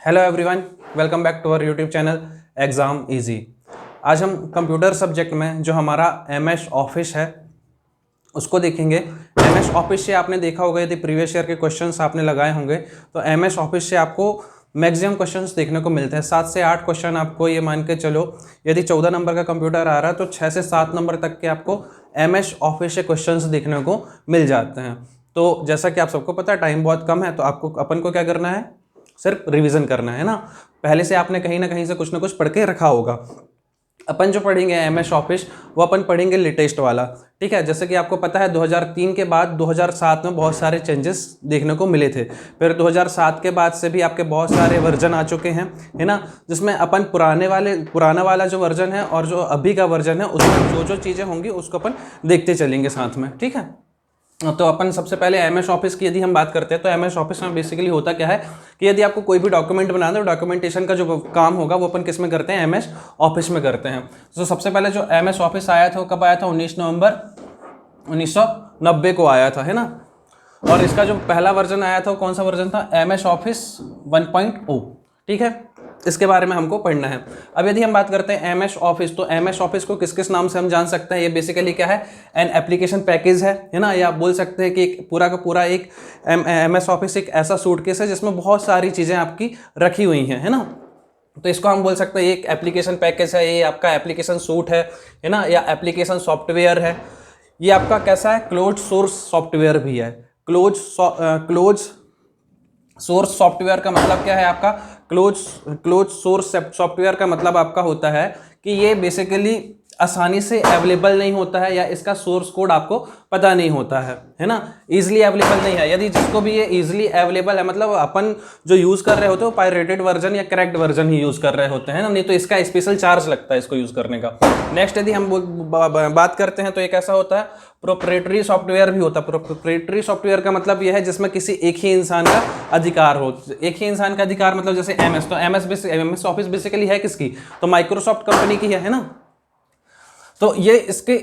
Hello everyone, welcome back to our YouTube channel exam easy. आज हम computer subject में जो हमारा एमएस ऑफिस है उसको देखेंगे। एमएस ऑफिस से आपने देखा होगा, यदि प्रीवियस ईयर के क्वेश्चंस आपने लगाए होंगे तो एमएस ऑफिस से आपको मैक्सिमम क्वेश्चंस देखने को मिलते हैं। 7 से 8 क्वेश्चन आपको ये मान के चलो, यदि 14 नंबर का कंप्यूटर आ रहा है तो 6 से 7 नंबर तक के आपको एमएस ऑफिस से क्वेश्चंस देखने को मिल जाते हैं। तो जैसा कि आप सबको पता है, टाइम बहुत कम है, तो आपको अपन को क्या करना है, सिर्फ रिवीजन करना है ना। पहले से आपने कहीं ना कहीं से कुछ ना कुछ पढ़ के रखा होगा। अपन जो पढ़ेंगे एमएस ऑफिस वो अपन पढ़ेंगे लेटेस्ट वाला, ठीक है। जैसे कि आपको पता है 2003 के बाद 2007 में बहुत सारे चेंजेस देखने को मिले थे। फिर 2007 के बाद से भी आपके बहुत सारे वर्जन आ चुके हैं, है ना, जिसमें अपन पुराना वाला जो वर्जन है और जो अभी का वर्जन है उसमें जो जो चीज़ें होंगी उसको अपन देखते चलेंगे साथ में, ठीक है। तो अपन सबसे पहले एमएस ऑफिस की यदि हम बात करते हैं तो एमएस ऑफिस में बेसिकली होता क्या है कि यदि आपको कोई भी डॉक्यूमेंट बनाना है तो डॉक्यूमेंटेशन का जो काम होगा वो अपन किस में करते हैं, एमएस ऑफिस में करते हैं। तो सबसे पहले जो एमएस ऑफिस आया था वो कब आया था, 19 नवंबर 1990 को आया था, है ना। और इसका जो पहला वर्जन आया था वो कौन सा वर्जन था, एमएस ऑफिस 1.0, ठीक है। इसके बारे में हमको पढ़ना है। अब यदि हम बात करते हैं एमएस ऑफिस, तो एमएस ऑफिस को किस किस नाम से हम जान सकते हैं। ये बेसिकली क्या है, एन एप्लीकेशन पैकेज है ना, या आप बोल सकते हैं कि एक पूरा का पूरा एक एमएस ऑफिस एक ऐसा सूटकेस है जिसमें बहुत सारी चीज़ें आपकी रखी हुई हैं, है ना। तो इसको हम बोल सकते हैं एक एप्लीकेशन पैकेज है, ये आपका एप्लीकेशन सूट है ना, या एप्लीकेशन सॉफ्टवेयर है। ये आपका कैसा है, क्लोज सोर्स सॉफ्टवेयर भी है। क्लोज सोर्स सॉफ्टवेयर का मतलब क्या है आपका, क्लोज सोर्स सॉफ्टवेयर का मतलब आपका होता है कि ये बेसिकली आसानी से अवेलेबल नहीं होता है, या इसका सोर्स कोड आपको पता नहीं होता है ना, इजीली अवेलेबल नहीं है। यदि जिसको भी ये इजीली अवेलेबल है, मतलब अपन जो यूज़ कर रहे होते हैं वो पायरेटेड वर्जन या करेक्ट वर्जन ही यूज़ कर रहे होते हैं ना, नहीं तो इसका स्पेशल चार्ज लगता है इसको यूज़ करने का। नेक्स्ट यदि हम बात करते हैं तो एक ऐसा होता है प्रोप्राइटरी सॉफ्टवेयर भी होता है। प्रोप्राइटरी सॉफ्टवेयर का मतलब यह है जिसमें किसी एक ही इंसान का अधिकार हो। एक ही इंसान का अधिकार मतलब जैसे एमएस, तो एमएस ऑफिस बेसिकली है किसकी, तो माइक्रोसॉफ्ट कंपनी की है ना। तो ये इसके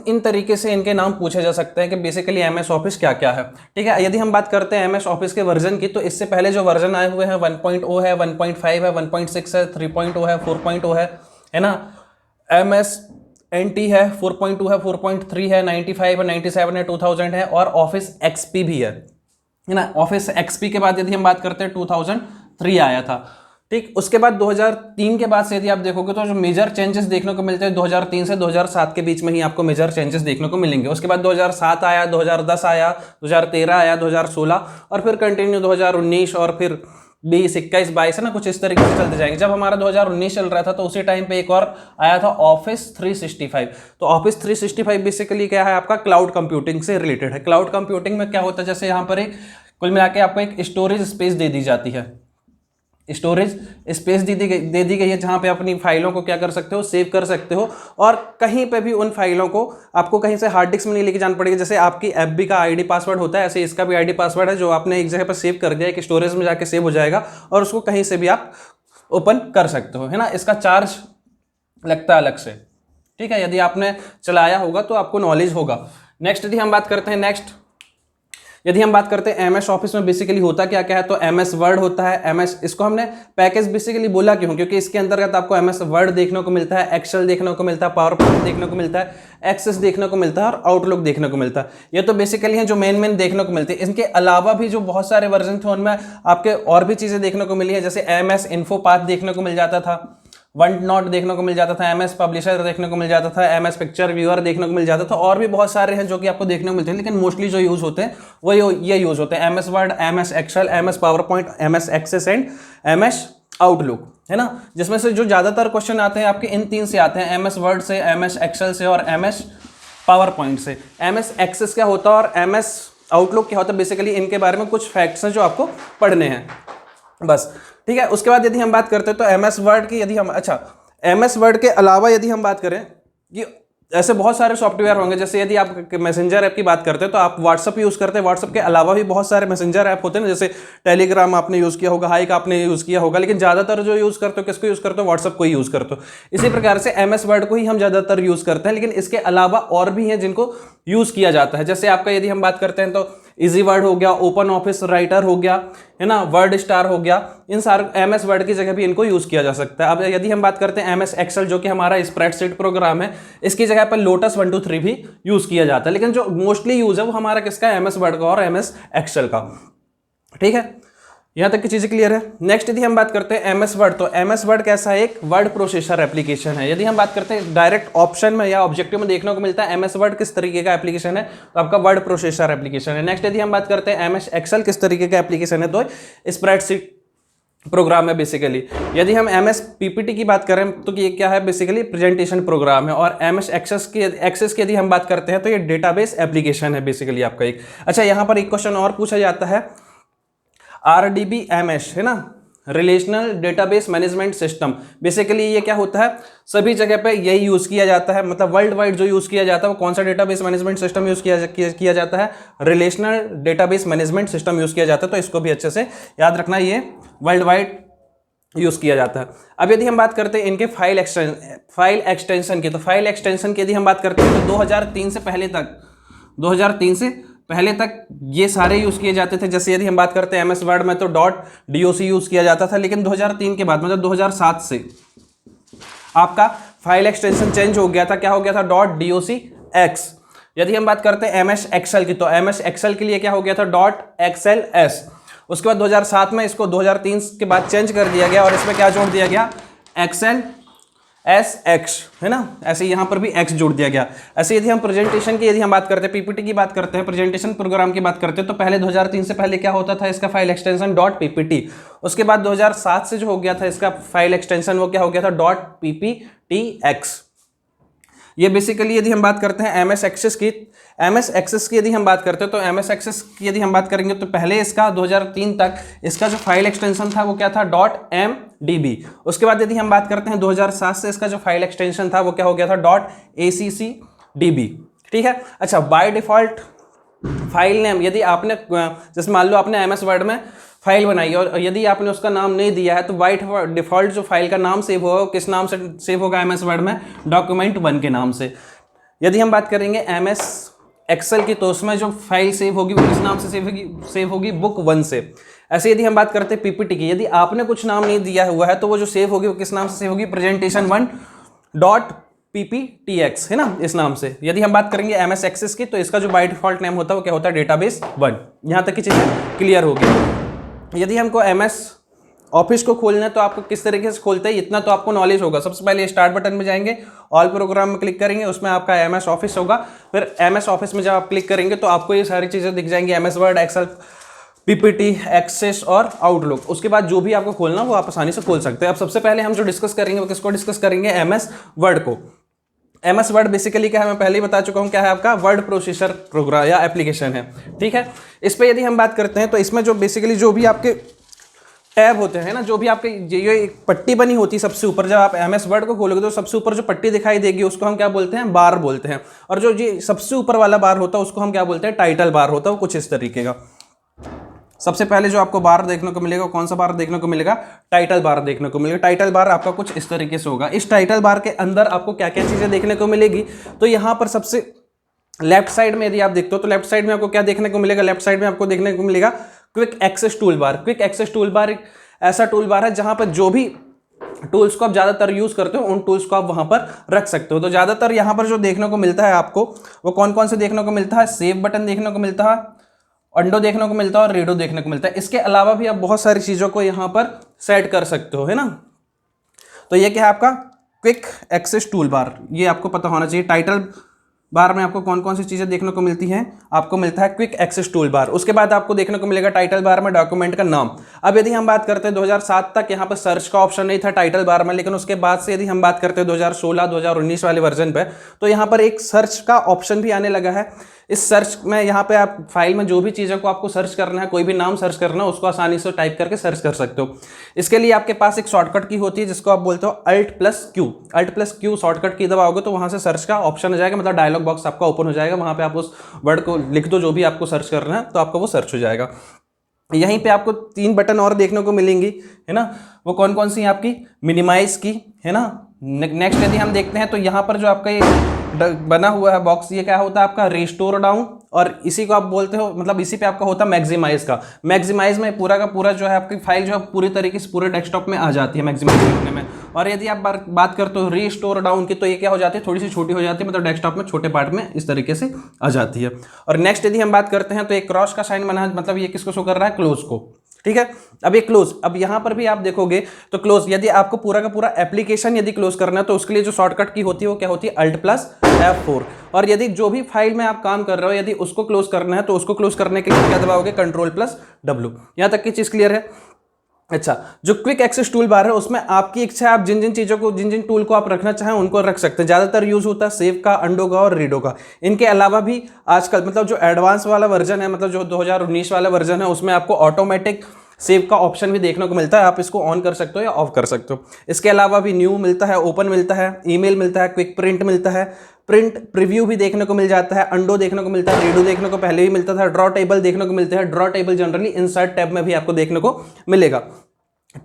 इन तरीके से इनके नाम पूछे जा सकते हैं कि बेसिकली एमएस ऑफिस क्या क्या है, ठीक है। यदि हम बात करते हैं एमएस ऑफिस के वर्जन की, तो इससे पहले जो वर्जन आए हुए हैं 1.0 है, 1.5 है, 1.6 है, 3.0 है, 4.0 है ना। एमएस एनटी है, 4.2 है, 4.3 है, 95 है, 97 है, 2000 है, और ऑफिस एक्सपी भी है ना। ऑफिस एक्सपी के बाद यदि हम बात करते हैं 2003 आया था, ठीक। उसके बाद 2003 के बाद से यदि आप देखोगे तो जो मेजर चेंजेस देखने को मिलते हैं 2003 से 2007 के बीच में ही आपको मेजर चेंजेस देखने को मिलेंगे। उसके बाद 2007 आया, 2010 आया, 2013 आया, 2016, और फिर कंटिन्यू 2019, और फिर 20, 21, 22 है ना, कुछ इस तरीके से चलते जाएंगे। जब हमारा 2019 चल रहा था तो उसी टाइम पे एक और आया था ऑफिस 365। तो ऑफिस 365 बेसिकली क्या है, आपका क्लाउड कंप्यूटिंग से रिलेटेड है। क्लाउड कंप्यूटिंग में क्या होता है, जैसे यहाँ पर एक कुल मिला के आपको एक स्टोरेज स्पेस दे दी जाती है, स्टोरेज स्पेस दे दी गई है, जहां पे अपनी फाइलों को क्या कर सकते हो, सेव कर सकते हो। और कहीं पे भी उन फाइलों को आपको कहीं से हार्ड डिस्क में नहीं लेके जाना पड़ेगा। जैसे आपकी एफबी का आईडी पासवर्ड होता है, ऐसे इसका भी आईडी पासवर्ड है जो आपने एक जगह पर सेव कर दिया, एक स्टोरेज में जाके सेव हो जाएगा और उसको कहीं से भी आप ओपन कर सकते हो, है ना। इसका चार्ज लगता है अलग से, ठीक है। यदि आपने चलाया होगा तो आपको नॉलेज होगा। नेक्स्ट यदि हम बात करते हैं यदि हम बात करते हैं एमएस ऑफिस में बेसिकली होता क्या क्या है, तो एमएस वर्ड होता है। एमएस, इसको हमने पैकेज बेसिकली बोला क्यों, क्योंकि इसके अंतर्गत आपको एमएस वर्ड देखने को मिलता है, एक्सेल देखने को मिलता है, पावर पॉइंट देखने को मिलता है, एक्सेस देखने को मिलता है, और आउटलुक देखने को मिलता है। ये तो बेसिकली हैं जो मेन देखने को मिलते हैं। इनके अलावा भी जो बहुत सारे वर्जन थे उनमें आपके और भी चीजें देखने को मिली है, जैसे एमएस इन्फो पाथ देखने को मिल जाता था, वन नोट देखने को मिल जाता था, एमएस पब्लिशर देखने को मिल जाता था, एमएस पिक्चर व्यूअर देखने को मिल जाता था, और भी बहुत सारे हैं जो कि आपको देखने को मिलते हैं। लेकिन मोस्टली जो यूज होते हैं वो ये यूज होते हैं, MS Word, MS Excel, MS PowerPoint, MS Access and MS Outlook, है ना। जिसमें से जो ज्यादातर क्वेश्चन आते हैं आपके इन तीन से आते हैं, एमएस वर्ड से, एमएस एक्सेल से, और एमएस पावर पॉइंट से। एमएस एक्सेस क्या होता है और एमएस आउटलुक क्या होता है, बेसिकली इनके बारे में कुछ फैक्ट्स हैं जो आपको पढ़ने हैं बस, ठीक है। उसके बाद यदि हम बात करते हैं तो एमएस वर्ड की, यदि हम एमएस वर्ड के अलावा यदि हम बात करें कि ऐसे बहुत सारे सॉफ्टवेयर होंगे, जैसे यदि आप मैसेंजर ऐप की बात करते हैं तो आप व्हाट्सअप यूज़ करते हैं। व्हाट्सअप के अलावा भी बहुत सारे मैसेंजर ऐप होते हैं ना, जैसे टेलीग्राम आपने यूज़ किया होगा, हाइक आपने यूज़ किया होगा, लेकिन ज़्यादातर जो यूज़ करते हो किसको यूज़ करते हो, व्हाट्सअप को ही यूज़ करते हो। इसी प्रकार से एमएस वर्ड को ही हम ज़्यादातर यूज़ करते हैं, लेकिन इसके अलावा और भी हैं जिनको यूज़ किया जाता है। जैसे आपका यदि हम बात करते हैं तो इजी वर्ड हो गया, ओपन ऑफिस राइटर हो गया, है ना, वर्ड स्टार हो गया, इन सारे एमएस वर्ड की जगह भी इनको यूज किया जा सकता है। अब यदि हम बात करते हैं एमएस एक्सेल जो कि हमारा स्प्रेडशीट प्रोग्राम है, इसकी जगह पर लोटस 1 2 3 भी यूज किया जाता है, लेकिन जो मोस्टली यूज है वो हमारा किसका है, एमएस वर्ड का और एमएस एक्सेल का। ठीक है, यहां तक की चीजें क्लियर है। नेक्स्ट यदि हम बात करते हैं एमएस वर्ड, तो एमएस वर्ड कैसा है, एक वर्ड प्रोसेसर एप्लीकेशन है। यदि हम बात करते हैं डायरेक्ट ऑप्शन में या ऑब्जेक्टिव में देखने को मिलता है एमएस वर्ड किस तरीके का एप्लीकेशन है, तो आपका वर्ड प्रोसेसर एप्लीकेशन है। नेक्स्ट यदि हम बात करते हैं एमएस एक्सेल किस तरीके का एप्लीकेशन है, तो स्प्रेडशीट प्रोग्राम है बेसिकली। यदि हम एमएस पीपीटी की बात करें तो ये क्या है, बेसिकली प्रेजेंटेशन प्रोग्राम है। और एमएस एक्सेस की यदि हम बात करते हैं तो ये डेटाबेस एप्लीकेशन है बेसिकली आपका एक। अच्छा, यहां पर एक क्वेश्चन और पूछा जाता है, RDBMS है ना, relational database management system. Basically ये क्या होता है, सभी जगह पे यही यूज किया जाता है, मतलब वर्ल्ड वाइड जो यूज किया जाता है वो कौन सा डेटाबेस मैनेजमेंट सिस्टम यूज किया जाता है, relational database management system use किया जाता है। तो इसको भी अच्छे से याद रखना, ये वर्ल्ड वाइड यूज किया जाता है। अब यदि हम बात करते हैं इनके फाइल एक्सटेंशन की, तो फाइल एक्सटेंशन की यदि हम बात करते हैं तो 2003 से पहले तक ये सारे यूज किए जाते थे। जैसे यदि हम बात करते हैं एमएस वर्ड में तो .doc यूज किया जाता था, लेकिन 2003 के बाद मतलब 2007 से आपका फाइल एक्सटेंशन चेंज हो गया था। क्या हो गया था, .docx। यदि हम बात करते हैं एमएस एक्सेल की, तो एमएस एक्सेल के लिए क्या हो गया था, .xls। उसके बाद 2007 में इसको 2003 के बाद चेंज कर दिया गया और इसमें क्या जोड़ दिया गया, एक्सेल SX, है ना, ऐसे यहाँ पर भी X जोड़ दिया गया। ऐसे यदि हम प्रेजेंटेशन की यदि हम बात करते हैं, पीपीटी की बात करते हैं, प्रेजेंटेशन प्रोग्राम की बात करते हैं, तो पहले 2003 से पहले क्या होता था, इसका फाइल एक्सटेंशन .ppt। उसके बाद 2007 से जो हो गया था इसका फाइल एक्सटेंशन वो क्या हो गया था, .pptx। ये बेसिकली यदि हम बात करते हैं एमएस एक्सेस की यदि हम बात करते हैं, तो एमएस एक्सेस की यदि हम बात करेंगे तो पहले इसका 2003 तक इसका जो फाइल एक्सटेंशन था वो क्या था, .mdb। उसके बाद यदि हम बात करते हैं 2007 से इसका जो फाइल एक्सटेंशन था वो क्या हो गया था, .accdb। ठीक है। अच्छा, बाय डिफॉल्ट फाइल नेम, यदि आपने जैसे मान लो आपने एमएस वर्ड में फाइल बनाई और यदि आपने उसका नाम नहीं दिया है तो बाय डिफॉल्ट जो फाइल का नाम सेव होगा किस नाम से सेव होगा एमएस वर्ड में, document1 के नाम से। यदि हम बात करेंगे एमएस एक्सेल की तो उसमें जो फाइल सेव होगी वो किस नाम से सेव होगी, book1 से। ऐसे यदि हम बात करते हैं पीपीटी की, यदि आपने कुछ नाम नहीं दिया हुआ है तो वो जो सेव होगी वो किस नाम से सेव होगी, presentation1.pptx, है ना, इस नाम से। यदि हम बात करेंगे एमएस एक्सेस की तो इसका जो बाय डिफॉल्ट नेम होता है वो क्या होता है, database1। यहाँ तक की चीज़ें क्लियर होगी। यदि हमको एमएस ऑफिस को खोलना है तो आपको किस तरीके से खोलते हैं इतना तो आपको नॉलेज होगा। सबसे पहले स्टार्ट बटन में जाएंगे, ऑल प्रोग्राम में क्लिक करेंगे, उसमें आपका एमएस ऑफिस होगा। फिर एमएस ऑफिस में जब आप क्लिक करेंगे तो आपको ये सारी चीज़ें दिख जाएंगी, MS Word, Excel, PPT, Access और आउटलुक। उसके बाद जो भी आपको खोलना वो आप आसानी से खोल सकते हैं। अब सबसे पहले हम जो डिस्कस करेंगे वो किसको डिस्कस करेंगे, एमएस वर्ड को। एमएस वर्ड बेसिकली क्या है, मैं पहले ही बता चुका हूं क्या है, आपका वर्ड प्रोसेसर प्रोग्राम या एप्लीकेशन है। ठीक है। इस पे यदि हम बात करते हैं तो इसमें जो बेसिकली जो भी आपके टैब होते हैं ना, जो भी आपके ये एक पट्टी बनी होती है सबसे ऊपर, जब आप एमएस वर्ड को खोलोगे तो सबसे ऊपर जो पट्टी दिखाई देगी उसको हम क्या बोलते हैं, बार बोलते हैं। और जो ये सबसे ऊपर वाला बार होता है उसको हम क्या बोलते हैं, टाइटल बार होता है। वो कुछ इस तरीके का। सबसे पहले जो आपको बार देखने को मिलेगा, कौन सा बार देखने को मिलेगा, टाइटल बार देखने को मिलेगा। टाइटल बार आपका कुछ इस तरीके से होगा। इस टाइटल बार के अंदर आपको क्या क्या चीजें देखने को मिलेगी, तो यहाँ पर सबसे लेफ्ट साइड में यदि आप देखते हो तो लेफ्ट साइड में आपको क्या देखने को मिलेगा, लेफ्ट साइड में आपको देखने को मिलेगा quick access toolbar. Quick access toolbar एक ऐसा टूल बार है जहां पर जो भी टूल्स को आप ज्यादातर यूज करते हो उन टूल्स को आप वहां पर रख सकते हो। तो ज्यादातर यहां पर जो देखने को मिलता है आपको वो कौन कौन से देखने को मिलता है, सेव बटन देखने को मिलता है, अंडो देखने को मिलता है और रीडो देखने को मिलता है। इसके अलावा भी आप बहुत सारी चीजों को यहाँ पर सेट कर सकते हो, है ना। तो ये क्या है आपका क्विक एक्सेस टूल बार, ये आपको पता होना चाहिए। टाइटल बार में आपको कौन कौन सी चीजें देखने को मिलती हैं, आपको मिलता है क्विक एक्सेस टूल बार। उसके बाद आपको देखने को मिलेगा टाइटल बार में डॉक्यूमेंट का नाम। अब यदि हम बात करते हैं 2007 तक यहाँ पर सर्च का ऑप्शन नहीं था टाइटल बार में, लेकिन उसके बाद से यदि हम बात करते हैं 2016 2019 वाले वर्जन पे तो यहाँ पर एक सर्च का ऑप्शन भी आने लगा है। इस सर्च में यहाँ पे आप फाइल में जो भी चीज़ों को आपको सर्च करना है, कोई भी नाम सर्च करना है, उसको आसानी से टाइप करके सर्च कर सकते हो। इसके लिए आपके पास एक शॉर्टकट की होती है जिसको आप बोलते हो Alt+Q शॉर्टकट की दबाओगे तो वहाँ से सर्च का ऑप्शन आ जाएगा, मतलब डायलॉग बॉक्स आपका ओपन हो जाएगा। वहाँ पे आप उस वर्ड को लिख दो जो भी आपको सर्च करना है तो आपका वो सर्च हो जाएगा। यहीं पे आपको 3 बटन और देखने को मिलेंगी, है ना। वो कौन कौन सी आपकी, मिनिमाइज की, है ना। नेक्स्ट यदि हम देखते हैं तो यहाँ पर जो आपका ये बना हुआ है बॉक्स, ये क्या होता है आपका रिस्टोर डाउन, और इसी को आप बोलते हो, मतलब इसी पे आपका होता है मैक्सिमाइज का। मैक्सिमाइज में पूरा का पूरा जो है आपकी फाइल जो है पूरी तरीके से पूरे डेस्कटॉप में आ जाती है मैक्सिमाइज करने में। और यदि आप बात करते हो रिस्टोर डाउन की, तो ये क्या हो जाती है, थोड़ी सी छोटी हो जाती है, मतलब डेस्कटॉप में छोटे पार्ट में इस तरीके से आ जाती है। और नेक्स्ट यदि हम बात करते हैं तो एक क्रॉस का साइन बना, मतलब ये किसको शो कर रहा है, क्लोज को, ठीक है। अब ये क्लोज, अब यहां पर भी आप देखोगे तो क्लोज, यदि आपको पूरा का पूरा एप्लीकेशन यदि क्लोज करना है तो उसके लिए जो शॉर्टकट की होती है वो क्या होती है, Alt+F4। और यदि जो भी फाइल में आप काम कर रहे हो यदि उसको क्लोज करना है तो उसको क्लोज करने के लिए क्या दबाओगे, Ctrl+W। यहां तक की चीज क्लियर है। अच्छा, जो क्विक एक्सेस टूल बार है उसमें आपकी इच्छा है, आप जिन जिन चीज़ों को, जिन जिन टूल को आप रखना चाहें उनको रख सकते हैं। ज़्यादातर यूज़ होता है सेव का, अंडो का और रीडो का। इनके अलावा भी आजकल मतलब जो एडवांस वाला वर्जन है, मतलब जो 2019 वाला वर्जन है, उसमें आपको ऑटोमेटिक सेव का ऑप्शन भी देखने को मिलता है, आप इसको ऑन कर सकते हो या ऑफ कर सकते हो। इसके अलावा भी न्यू मिलता है, ओपन मिलता है, ईमेल मिलता है, क्विक प्रिंट मिलता है, प्रिंट प्रीव्यू भी देखने को मिल जाता है, अंडो देखने को मिलता है, रीडो देखने को पहले भी मिलता था, ड्रॉ टेबल देखने को मिलता है। Draw table generally insert tab में भी आपको देखने को मिलेगा।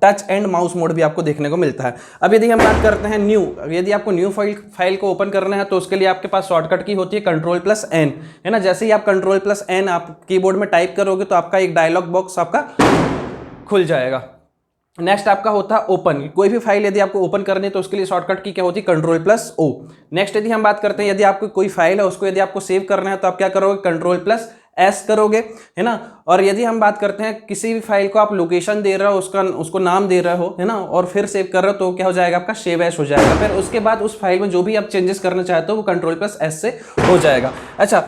टच एंड माउस मोड भी आपको देखने को मिलता है। अब यदि हम बात करते हैं न्यू, यदि आपको न्यू फाइल को ओपन करना है तो उसके लिए आपके पास शॉर्टकट की होती है Ctrl+N, है ना। जैसे ही आप Ctrl+N आप कीबोर्ड में टाइप करोगे तो आपका एक डायलॉग बॉक्स आपका खुल जाएगा। नेक्स्ट आपका होता है ओपन, कोई भी फाइल यदि आपको ओपन करनी है तो उसके लिए शॉर्टकट की क्या होती है, Ctrl+O। नेक्स्ट यदि हम बात करते हैं, यदि आपको कोई फाइल है उसको यदि आपको सेव करना है तो आप क्या करोगे, Ctrl+S करोगे, है ना। और यदि हम बात करते हैं किसी भी फाइल को आप लोकेशन दे रहे हो, उसको नाम दे रहे हो, है ना, और फिर सेव कर रहे हो तो क्या हो जाएगा, आपका सेव एज हो जाएगा। फिर उसके बाद उस फाइल में जो भी आप चेंजेस करना चाहते हो वो Ctrl+S से हो जाएगा। अच्छा,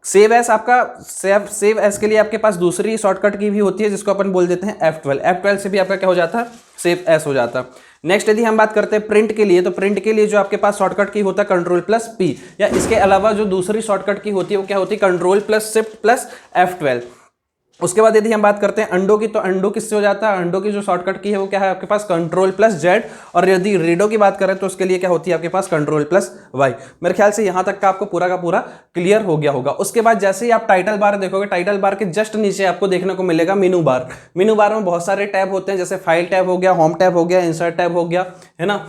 सेव एस, आपका सेव एस के लिए आपके पास दूसरी शॉर्टकट की भी होती है जिसको अपन बोल देते हैं F12 से भी आपका क्या हो जाता है, सेव एस हो जाता है। नेक्स्ट यदि हम बात करते हैं प्रिंट के लिए, तो प्रिंट के लिए जो आपके पास शॉर्टकट की होता है Ctrl+P, या इसके अलावा जो दूसरी शॉर्टकट की होती है वो क्या होती है, Ctrl+Shift+F12। उसके बाद यदि हम बात करते हैं अंडो की, तो अंडो किससे हो जाता है, अंडो की जो शॉर्टकट की है वो क्या है आपके पास, Ctrl+Z। और यदि रीडो की बात करें तो उसके लिए क्या होती है आपके पास, Ctrl+Y। मेरे ख्याल से यहां तक का आपको पूरा का पूरा क्लियर हो गया होगा। उसके बाद जैसे ही आप टाइटल बार देखोगे, टाइटल बार के जस्ट नीचे आपको देखने को मिलेगा मेनू बार। मेनू बार में बहुत सारे टैब होते हैं, जैसे फाइल टैब हो गया, होम टैब हो गया, इंसर्ट टैब हो गया, है ना।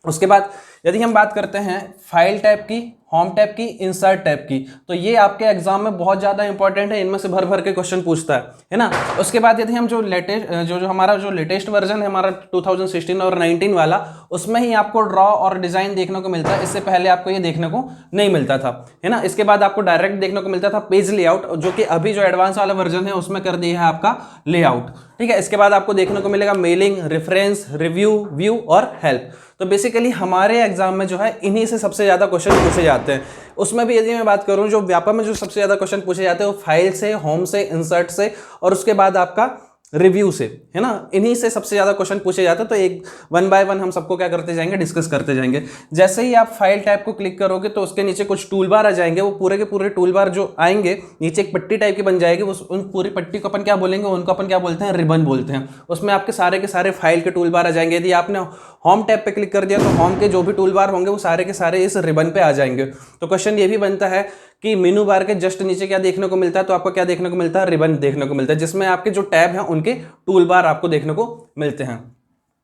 उसके बाद यदि हम बात करते हैं फाइल टैब की, होम टैब की, इंसर्ट टैब की, तो ये आपके एग्जाम में बहुत ज़्यादा इंपॉर्टेंट है, इनमें से भर भर के क्वेश्चन पूछता है ना। उसके बाद यदि हम जो लेटेस्ट हमारा जो लेटेस्ट वर्जन है हमारा 2016 और 19 वाला, उसमें ही आपको ड्रॉ और डिज़ाइन देखने को मिलता है। इससे पहले आपको ये देखने को नहीं मिलता था, है ना। इसके बाद आपको डायरेक्ट देखने को मिलता था पेज लेआउट, जो कि अभी जो एडवांस वाला वर्जन है उसमें कर दिया है आपका लेआउट, ठीक है। इसके बाद आपको देखने को मिलेगा मेलिंग, रेफरेंस, रिव्यू, व्यू और हेल्प। तो बेसिकली हमारे एग्जाम में जो है इन्हीं से सबसे ज़्यादा क्वेश्चन पूछे जाते हैं। उसमें भी यदि मैं बात करूं, जो व्यापक में जो सबसे ज़्यादा क्वेश्चन पूछे जाते हैं वो फाइल से, होम से, इंसर्ट से और उसके बाद आपका रिव्यू से, है ना। इन्हीं से सबसे ज़्यादा क्वेश्चन पूछे जाते हैं। तो एक वन बाय वन हम सबको क्या करते जाएंगे, डिस्कस करते जाएंगे। जैसे ही आप फाइल टैब को क्लिक करोगे तो उसके नीचे कुछ टूल बार आ जाएंगे। वो पूरे के पूरे टूल बार जो आएंगे नीचे एक पट्टी टाइप की बन जाएगी, उन पूरी पट्टी को अपन क्या बोलेंगे, उनको अपन क्या बोलते हैं, रिबन बोलते हैं। उसमें आपके सारे फाइल के टूल बार आ जाएंगे। यदि आपने होम टैब पे क्लिक कर दिया तो होम के जो भी टूल बार होंगे वो सारे के सारे इस रिबन पे आ जाएंगे। तो क्वेश्चन ये भी बनता है कि मेनू बार के जस्ट नीचे क्या देखने को मिलता है, तो आपको क्या देखने को मिलता है, रिबन देखने को मिलता है, जिसमें आपके जो टैब हैं उनके टूल बार आपको देखने को मिलते हैं।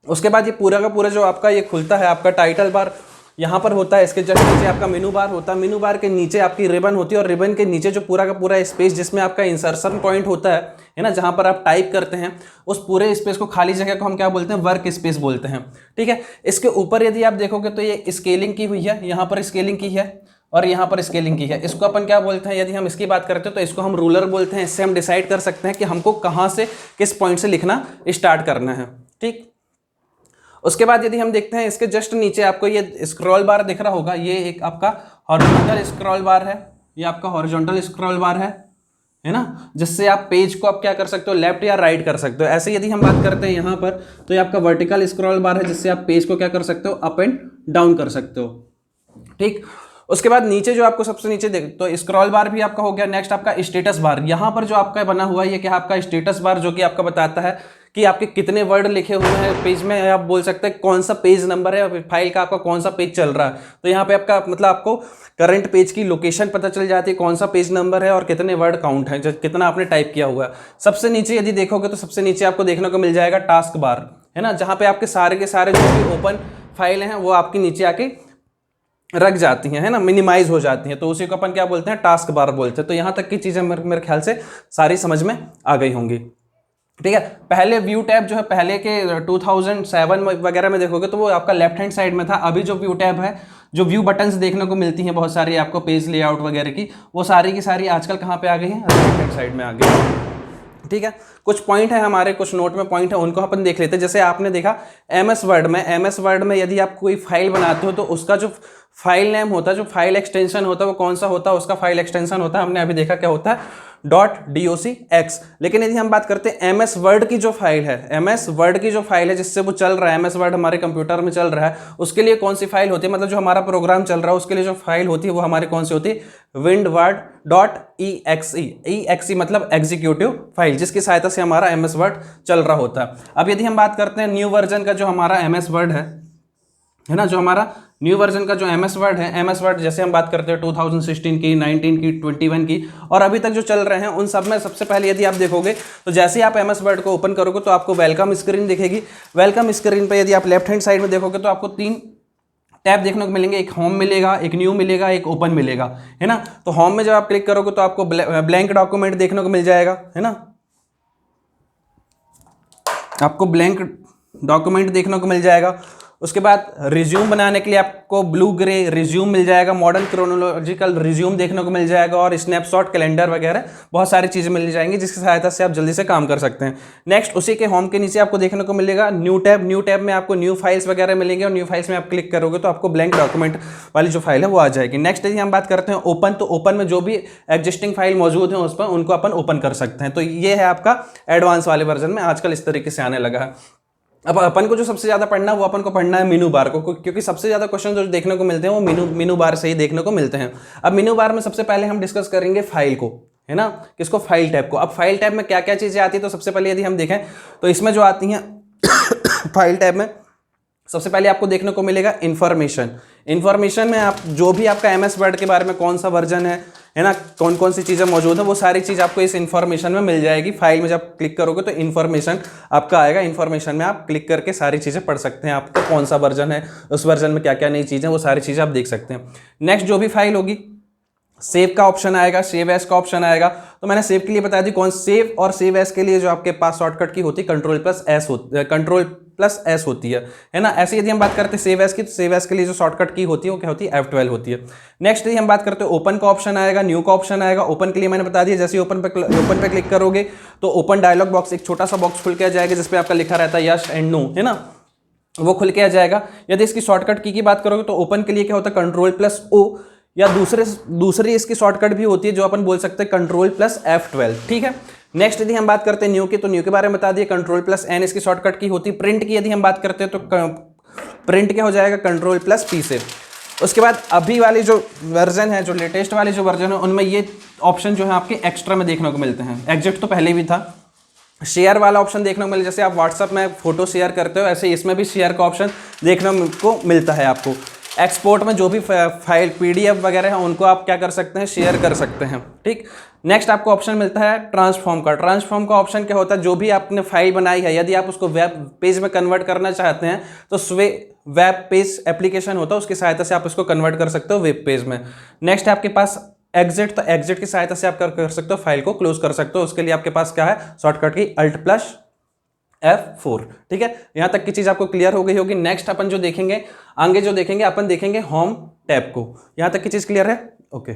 उसके बाद ये पूरा का पूरा जो आपका ये खुलता है, आपका टाइटल बार यहाँ पर होता है, इसके जस्ट नीचे आपका मेनू बार होता है, मेनू बार के नीचे आपकी रिबन होती है और रिबन के नीचे जो पूरा का पूरा स्पेस जिसमें आपका इंसर्शन पॉइंट होता है ना, जहाँ पर आप टाइप करते हैं, उस पूरे स्पेस को, खाली जगह को हम क्या बोलते हैं, वर्क स्पेस बोलते हैं, ठीक है। इसके ऊपर यदि आप देखोगे तो ये स्केलिंग की हुई है, यहाँ पर स्केलिंग की है और यहाँ पर स्केलिंग की है। इसको अपन क्या बोलते हैं, यदि हम इसकी बात करते हैं तो इसको हम रूलर बोलते हैं। इससे हम डिसाइड कर सकते हैं कि हमको कहाँ से किस पॉइंट से लिखना स्टार्ट करना है, ठीक। उसके बाद यदि हम देखते हैं इसके जस्ट नीचे आपको ये स्क्रॉल बार दिख रहा होगा, ये एक आपका हॉरिजॉन्टल स्क्रॉल बार है, ये आपका हॉरिजॉन्टल स्क्रॉल बार है ना, जिससे आप पेज को आप क्या कर सकते हो, लेफ्ट या राइट कर सकते हो। ऐसे यदि हम बात करते हैं यहाँ पर, तो ये आपका वर्टिकल स्क्रॉल बार है, जिससे आप पेज को क्या कर सकते हो, अप एंड डाउन कर सकते हो, ठीक। उसके बाद नीचे जो आपको सबसे नीचे देख, तो स्क्रॉल बार भी आपका हो गया। नेक्स्ट आपका स्टेटस बार, यहाँ पर जो आपका बना हुआ है ये क्या आपका स्टेटस बार, जो कि आपका बताता है कि आपके कितने वर्ड लिखे हुए हैं पेज में। आप बोल सकते हैं कौन सा पेज नंबर है, फाइल का आपका कौन सा पेज चल रहा है। तो यहाँ पे आपका मतलब आपको करंट पेज की लोकेशन पता चल जाती है, कौन सा पेज नंबर है और कितने वर्ड काउंट है, कितना आपने टाइप किया हुआ है। सबसे नीचे यदि देखोगे तो सबसे नीचे आपको देखने को मिल जाएगा टास्क बार, है ना, जहाँ पे आपके सारे के सारे जो भी ओपन फाइल हैं वो आपके नीचे आके रख जाती हैं, है ना, मिनिमाइज हो जाती हैं, तो उसी को अपन क्या बोलते हैं, टास्क बार बोलते हैं। तो यहाँ तक की चीज़ें मेरे ख्याल से सारी समझ में आ गई होंगी। ठीक है, पहले व्यू टैब जो है पहले के 2007 वगैरह में देखोगे तो वो आपका लेफ्ट हैंड साइड में था। अभी जो व्यू टैब है, जो व्यू बटन्स देखने को मिलती हैं बहुत सारी आपको पेज लेआउट वगैरह की, वो सारी की सारी आजकल कहाँ पे आ गई हैं, राइट हैंड साइड में आ गई है। ठीक है, कुछ पॉइंट है हमारे, कुछ नोट में पॉइंट है, उनको अपन देख लेते हैं। जैसे आपने देखा एमएस वर्ड में यदि आप कोई फाइल बनाते हो तो उसका जो फाइल नेम होता है, जो फाइल एक्सटेंशन होता है, वो कौन सा होता है, उसका फाइल एक्सटेंशन होता है, हमने अभी देखा क्या होता है, .docx। लेकिन यदि हम बात करते हैं एमएस वर्ड की जो फाइल है, एमएस वर्ड की जो फाइल है जिससे वो चल रहा है, एमएस वर्ड हमारे कंप्यूटर में चल रहा है, उसके लिए कौन सी फाइल होती है, मतलब जो हमारा प्रोग्राम चल रहा है उसके लिए जो फाइल होती है वो हमारी कौन सी होती है, windward.exe। exe मतलब एग्जीक्यूटिव फाइल, जिसकी सहायता से हमारा एमएस वर्ड चल रहा होता है। अब यदि हम बात करते हैं न्यू वर्जन का जो हमारा एमएस वर्ड है ना, जो हमारा न्यू वर्जन का जो एमएस वर्ड है, एमएस वर्ड जैसे हम बात करते हैं 2016 की, 19 की, 21 की और अभी तक जो चल रहे हैं उन सब में सबसे पहले यदि आप देखोगे तो जैसे ही आप एमएस वर्ड को ओपन करोगे तो आपको वेलकम स्क्रीन दिखेगी। वेलकम स्क्रीन पे यदि आप लेफ्ट हैंड साइड में देखोगे तो आपको 3 टैब देखने को मिलेंगे, एक होम मिलेगा, एक न्यू मिलेगा, एक ओपन मिलेगा, है ना। तो होम में जब आप क्लिक करोगे तो आपको ब्लैंक डॉक्यूमेंट देखने को मिल जाएगा, है ना, आपको ब्लैंक डॉक्यूमेंट देखने को मिल जाएगा। उसके बाद रिज्यूम बनाने के लिए आपको ब्लू ग्रे रिज्यूम मिल जाएगा, मॉडर्न क्रोनोलॉजिकल रिज्यूम देखने को मिल जाएगा और स्नैपशॉट कैलेंडर वगैरह बहुत सारी चीज़ें मिल जाएंगी जिसकी सहायता से आप जल्दी से काम कर सकते हैं। नेक्स्ट उसी के होम के नीचे आपको देखने को मिलेगा न्यू टैब। न्यू टैब में आपको न्यू फाइल्स वगैरह मिलेंगे और न्यू फाइल्स में आप क्लिक करोगे तो आपको ब्लैंक डॉक्यूमेंट वाली जो फाइल है वो आ जाएगी। नेक्स्ट यदि हम बात करते हैं ओपन, तो ओपन में जो भी एग्जिस्टिंग फाइल मौजूद है उस पर उनको अपन ओपन कर सकते हैं। तो ये है आपका एडवांस वाले वर्जन में आजकल इस तरीके से आने लगा है। अब अपन को जो सबसे ज्यादा पढ़ना है वो अपन को पढ़ना है मेनू बार को, क्योंकि सबसे ज्यादा क्वेश्चन जो देखने को मिलते हैं वो मेनू बार से ही देखने को मिलते हैं। अब मेनू बार में सबसे पहले हम डिस्कस करेंगे फाइल को, है ना, किसको, फाइल टैब को। अब फाइल टैब में क्या क्या चीजें आती है, तो सबसे पहले यदि हम देखें तो इसमें जो आती हैं फाइल टैब में सबसे पहले आपको देखने को मिलेगा इन्फॉर्मेशन। इन्फॉर्मेशन में आप जो भी आपका एमएस वर्ड के बारे में कौन सा वर्जन है ना, कौन कौन सी चीज़ें मौजूद है, वो सारी चीज़ आपको इस इन्फॉर्मेशन में मिल जाएगी। फाइल में जब क्लिक करोगे तो इन्फॉर्मेशन आपका आएगा। इन्फॉर्मेशन में आप क्लिक करके सारी चीज़ें पढ़ सकते हैं, आपका कौन सा वर्जन है, उस वर्जन में क्या क्या नई चीज़ें, वो सारी चीज़ें आप देख सकते हैं। नेक्स्ट जो भी फाइल होगी, सेव का ऑप्शन आएगा, सेव एज का ऑप्शन आएगा। तो मैंने सेव के लिए बता दी, कौन सेव और सेव एज के लिए जो आपके पास शॉर्टकट की होती है कंट्रोल+S होती है ना। ऐसे यदि हम बात करते हैं सेव एज की, तो सेव एज के लिए जो शॉर्टकट की होती है वो क्या होती है, F12 होती है। नेक्स्ट यदि हम बात करते हैं ओपन का ऑप्शन आएगा, न्यू का ऑप्शन आएगा। ओपन के लिए मैंने बता दिया, जैसे ओपन पे क्लिक करोगे तो ओपन डायलॉग बॉक्स, एक छोटा सा बॉक्स खुल के आ जाएगा जिसपे आपका लिखा रहता है यस एंड नो, है ना, वो खुल के आ जाएगा। यदि इसकी शॉर्टकट की बात करोगे तो ओपन के लिए क्या होता है, कंट्रोल+O, या दूसरी इसकी शॉर्टकट भी होती है जो अपन बोल सकते हैं कंट्रोल+F12। ठीक है। नेक्स्ट यदि हम बात करते हैं न्यू की, तो न्यू के बारे में बता दिए, कंट्रोल+N इसकी शॉर्टकट की होती है। प्रिंट की यदि हम बात करते हैं तो प्रिंट क्या हो जाएगा, कंट्रोल+P से। उसके बाद अभी वाली जो वर्जन है, जो लेटेस्ट वाली जो वर्जन है, उनमें ये ऑप्शन जो है आपके एक्स्ट्रा में देखने को मिलते हैं। एग्जिट तो पहले भी था। शेयर वाला ऑप्शन देखने को मिले, जैसे आप व्हाट्सअप में फोटो शेयर करते हो ऐसे इसमें भी शेयर का ऑप्शन देखने को मिलता है आपको। एक्सपोर्ट में जो भी फाइल PDF वगैरह है उनको आप क्या कर सकते हैं, शेयर कर सकते हैं। ठीक। नेक्स्ट आपको ऑप्शन मिलता है ट्रांसफॉर्म का। ट्रांसफॉर्म का ऑप्शन क्या होता है, जो भी आपने फाइल बनाई है यदि आप उसको वेब पेज में कन्वर्ट करना चाहते हैं तो वेब पेज एप्लीकेशन होता है, उसकी सहायता से आप इसको कन्वर्ट कर सकते हो वेब पेज में। नेक्स्ट है आपके पास एग्जिट, तो एग्जिट की सहायता से आप कर सकते हो फाइल को क्लोज कर सकते हो। उसके लिए आपके पास क्या है, शॉर्टकट की Alt+F4। ठीक है, यहां तक की चीज आपको क्लियर हो गई होगी। नेक्स्ट अपन जो देखेंगे, आगे जो देखेंगे अपन देखेंगे होम टैब को। यहां तक की चीज क्लियर है, ओके।